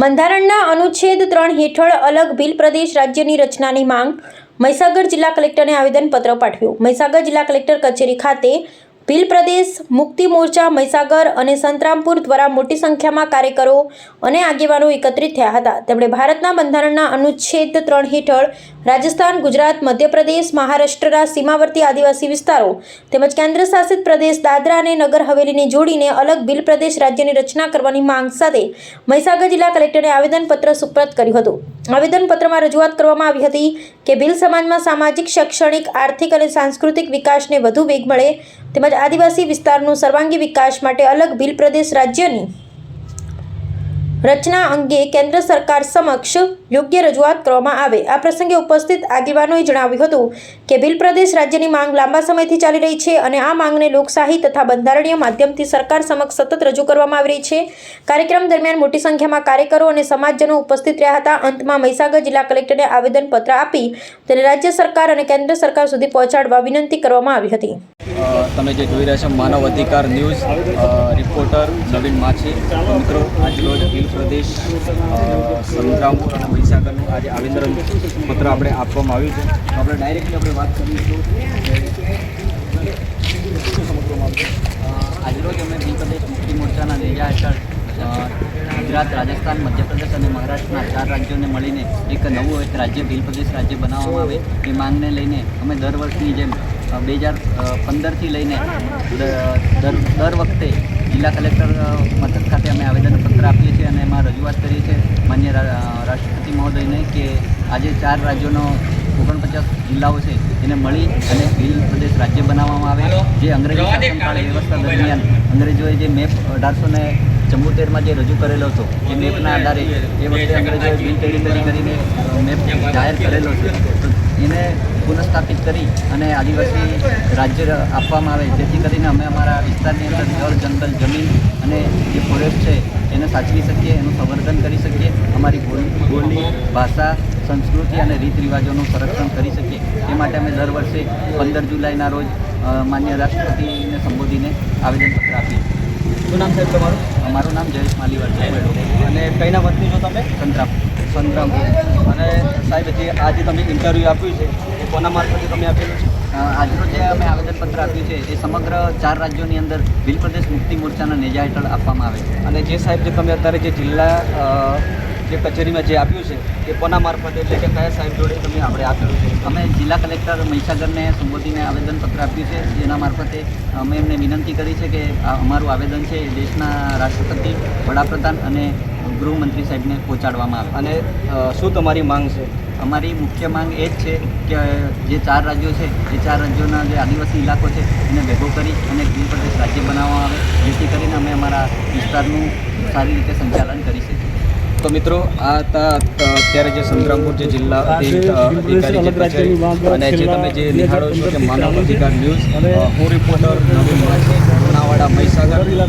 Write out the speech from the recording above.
બંધારણના અનુચ્છેદ 3 હેઠળ અલગ ભીલ પ્રદેશ રાજ્યની રચનાની માંગ મહીસાગર જિલ્લા કલેક્ટરને આવેદનપત્ર પાઠવ્યું। મહીસાગર જિલ્લા કલેક્ટર કચેરી ખાતે ભીલ પ્રદેશ મુક્તિ મોરચા મહીસાગર અને સંતરામપુર દ્વારા મોટી સંખ્યામાં કાર્યકરો અને આગેવાનો એકત્રિત થયા હતા। તેમણે ભારતના બંધારણના અનુચ્છેદ 3 હેઠળ રાજસ્થાન, ગુજરાત, મધ્યપ્રદેશ, મહારાષ્ટ્રના સીમાવર્તી આદિવાસી વિસ્તારો તેમજ કેન્દ્ર શાસિત પ્રદેશ દાદરા અને નગર હવેલીને જોડીને અલગ ભીલ પ્રદેશ રાજ્યની રચના કરવાની માંગ સાથે મહીસાગર જિલ્લા કલેક્ટરે આવેદનપત્ર સુપ્રત કર્યું હતું। આવેદનપત્રમાં રજૂઆત કરવામાં આવી હતી કે ભીલ સમાજમાં સામાજિક, શૈક્ષણિક, આર્થિક અને સાંસ્કૃતિક વિકાસને વધુ વેગ મળે તેમજ આદિવાસી વિસ્તારનો સર્વાંગી વિકાસ માટે અલગ ભીલ પ્રદેશ રાજ્યની રચના અંગે કેન્દ્ર સરકાર સમક્ષ યોગ્ય રજૂઆત કરવામાં આવે। આ પ્રસંગે ઉપસ્થિત આગેવાનોએ જણાવ્યું હતું કે ભીલ પ્રદેશ રાજ્યની માંગ લાંબા સમયથી ચાલી રહી છે અને આ માંગને લોકશાહી તથા બંધારણીય માધ્યમથી સરકાર સમક્ષ સતત રજૂ કરવામાં આવી રહી છે। કાર્યક્રમ દરમિયાન મોટી સંખ્યામાં કાર્યકરો અને સમાજજનો ઉપસ્થિત રહ્યા હતા। અંતમાં મહીસાગર જિલ્લા કલેક્ટરને આવેદનપત્ર આપી તેને રાજ્ય સરકાર અને કેન્દ્ર સરકાર સુધી પહોંચાડવા વિનંતી કરવામાં આવી હતી। તમે જે જોઈ રહ્યા છો માનવ અધિકાર ન્યૂઝ, રિપોર્ટર નવીન માછી। મિત્રો, આજરોજ ભીલ પ્રદેશ સંતરામપુર અને મહીસાગરનું આજે આવેદનપત્ર આપણે આપવામાં આવ્યું છે। તો આપણે ડાયરેક્ટલી આપણે વાત કરીશું આજરોજ અમે ભીલ પ્રદેશ મુક્તિ મોરચાના નેજા હેઠળ ગુજરાત, રાજસ્થાન, મધ્યપ્રદેશ અને મહારાષ્ટ્રના 4 રાજ્યોને મળીને એક નવું રાજ્ય ભીલ પ્રદેશ રાજ્ય બનાવવામાં આવે એ માંગને લઈને અમે દર વર્ષની જેમ 2015થી લઈને દર વખતે જિલ્લા કલેક્ટર મથક ખાતે અમે આવેદનપત્ર આપીએ છીએ અને એમાં રજૂઆત કરીએ છીએ માન્ય રાષ્ટ્રપતિ મહોદયને કે આજે 4 રાજ્યોનો 49 જિલ્લાઓ છે એને મળી અને ભીલ પ્રદેશ રાજ્ય બનાવવામાં આવે। જે અંગ્રેજી શાસનકાળ વ્યવસ્થા દરમિયાન અંગ્રેજોએ જે મેપ 1874માં જે રજૂ કરેલો હતો એ મેપના આધારે એ વખતે અંગ્રેજોએ ભીલ ટેરિટરી કરીને મેપ જાહેર કરેલો છે, તો એને પુનઃસ્થાપિત કરી અને આદિવાસી રાજ્ય આપવામાં આવે જેથી કરીને અમે અમારા વિસ્તારની અંદર જળ, જંગલ, જમીન અને જે ફોરેસ્ટ છે એને સાચવી શકીએ, એનું સંવર્ધન કરી શકીએ, અમારી બોલી, ભાષા, સંસ્કૃતિ અને રીત રિવાજોનું સંરક્ષણ કરી શકીએ। એ માટે અમે દર વર્ષે 15 જુલાઈના રોજ માન્ય રાષ્ટ્રપતિને સંબોધીને આવેદનપત્ર આપીએ। શું નામ સાહેબ તમારું? મારું નામ જયેશ માલીવાડ છે। અને કઈના વતની છો તમે? સંતરામપુર। અને સાહેબ, જે આજે તમે ઇન્ટરવ્યૂ આપ્યું છે એ કોના મારફતે તમે આપેલું છે? આજનું જે અમે આવેદનપત્ર આપ્યું છે એ સમગ્ર 4 રાજ્યોની અંદર ભીલ પ્રદેશ મુક્તિ મોરચાના નેજા હેઠળ આપવામાં આવે છે। અને જે સાહેબ જે તમે અત્યારે જે જિલ્લા જે કચેરીમાં જે આપ્યું છે એ કોના મારફતે, એટલે કે કયા સાહેબ જોડે તમે આપણે આપેલું છે? અમે જિલ્લા કલેક્ટર મહીસાગરને સંબોધીને આવેદનપત્ર આપ્યું છે, જેના મારફતે અમે એમને વિનંતી કરી છે કે અમારું આવેદન છે એ દેશના રાષ્ટ્રપતિ, વડાપ્રધાન અને ગૃહમંત્રી સાહેબને પહોંચાડવામાં આવે। અને શું તમારી માંગ છે? અમારી મુખ્ય માંગ એ જ છે કે જે 4 રાજ્યો છે એ 4 રાજ્યોના જે આદિવાસી ઇલાકો છે એને ભેગો કરી અને ભીલ પ્રદેશ રાજ્ય બનાવવામાં આવે જેથી કરીને અમે અમારા વિસ્તારનું સારી રીતે સંચાલન કરી શકીએ। તો મિત્રો, આ હતા અત્યારે જે સંતરામપુર જે જિલ્લા અધિકારી જે કચેરી અને જે તમે જે નિહાળો છો કે માનવ અધિકાર ન્યૂઝ, હું રિપોર્ટર નવીન માછી, લુણાવાડા, મહીસાગર।